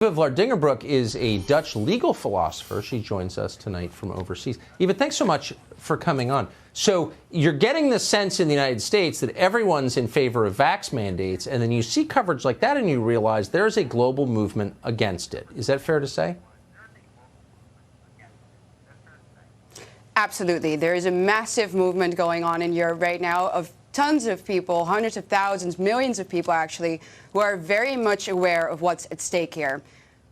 Eva Vlaardingerbroek is a Dutch legal philosopher. She joins us tonight from overseas. Eva, thanks so much for coming on. So you're getting the sense in the United States that everyone's in favor of vax mandates, and then you see coverage like that and you realize there's a global movement against it. Is that fair to say? Absolutely. There is a massive movement going on in Europe right now of tons of people, hundreds of thousands, millions of people actually, who are very much aware of what's at stake here.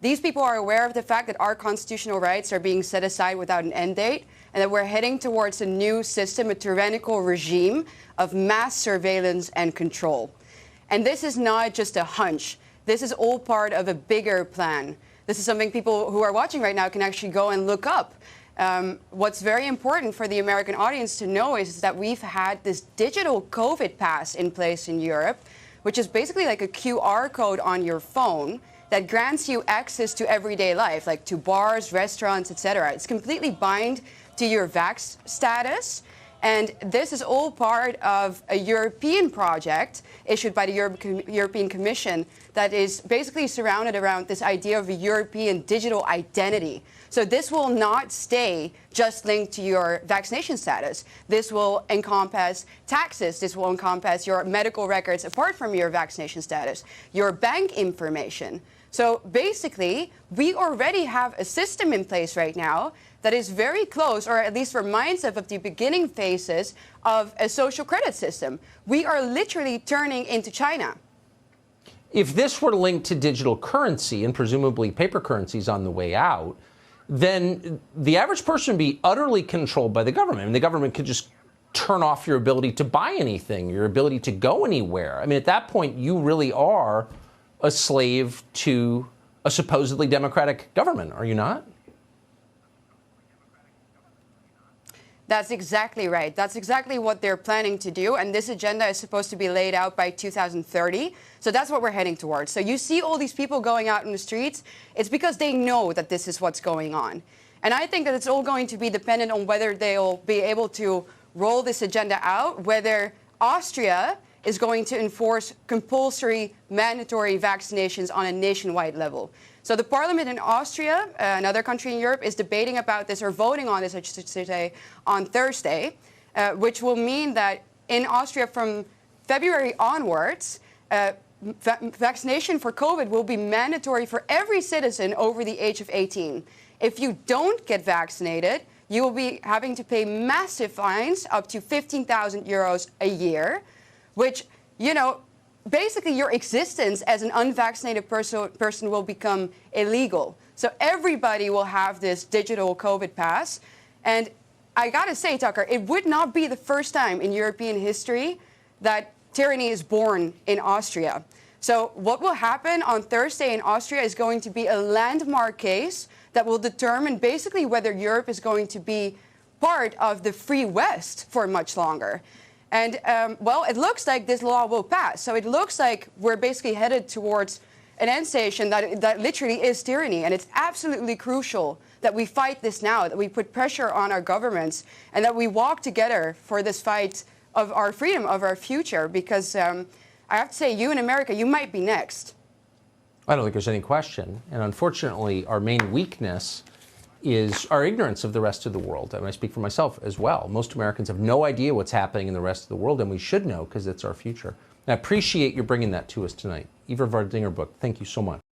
These people are aware of the fact that our constitutional rights are being set aside without an end date, and that we're heading towards a new system, a tyrannical regime of mass surveillance and control. And this is not just a hunch. This is all part of a bigger plan. This is something people who are watching right now can actually go and look up. What's very important for the American audience to know is that we've had this digital COVID pass in place in Europe, which is basically like a QR code on your phone that grants you access to everyday life, like to bars, restaurants, etc. It's completely bind to your vax status. And this is all part of a European project issued by the European Commission that is basically surrounded around this idea of a European digital identity. So this will not stay just linked to your vaccination status. This will encompass taxes. This will encompass your medical records apart from your vaccination status, your bank information. So basically, we already have a system in place right now that is very close, or at least reminds us of the beginning phases of a social credit system. We are literally turning into China. If this were linked to digital currency, and presumably paper currency is on the way out, then the average person would be utterly controlled by the government. And the government could just turn off your ability to buy anything, your ability to go anywhere. I mean, at that point, you really are a slave to a supposedly democratic government, are you not? That's exactly right. That's exactly what they're planning to do. And this agenda is supposed to be laid out by 2030. So that's what we're heading towards. So you see all these people going out in the streets. It's because they know that this is what's going on. And I think that it's all going to be dependent on whether they'll be able to roll this agenda out, whether Austria is going to enforce compulsory mandatory vaccinations on a nationwide level. So the parliament in Austria, another country in Europe, is debating about this, or voting on this, I should say, on Thursday, which will mean that in Austria from February onwards, vaccination for COVID will be mandatory for every citizen over the age of 18. If you don't get vaccinated, you will be having to pay massive fines, up to 15,000 euros a year, which, you know, basically your existence as an unvaccinated person will become illegal. So everybody will have this digital COVID pass. And I gotta say, Tucker, it would not be the first time in European history that tyranny is born in Austria. So what will happen on Thursday in Austria is going to be a landmark case that will determine basically whether Europe is going to be part of the Free West for much longer. And, well, it looks like this law will pass. So it looks like we're basically headed towards an end station that literally is tyranny. And it's absolutely crucial that we fight this now, that we put pressure on our governments, and that we walk together for this fight of our freedom, of our future. Because I have to say, you in America, you might be next. I don't think there's any question. And unfortunately, our main weakness is our ignorance of the rest of the world. And I speak for myself as well. Most Americans have no idea what's happening in the rest of the world, and we should know because it's our future. And I appreciate you bringing that to us tonight. Eva Vlaardingerbroek, thank you so much.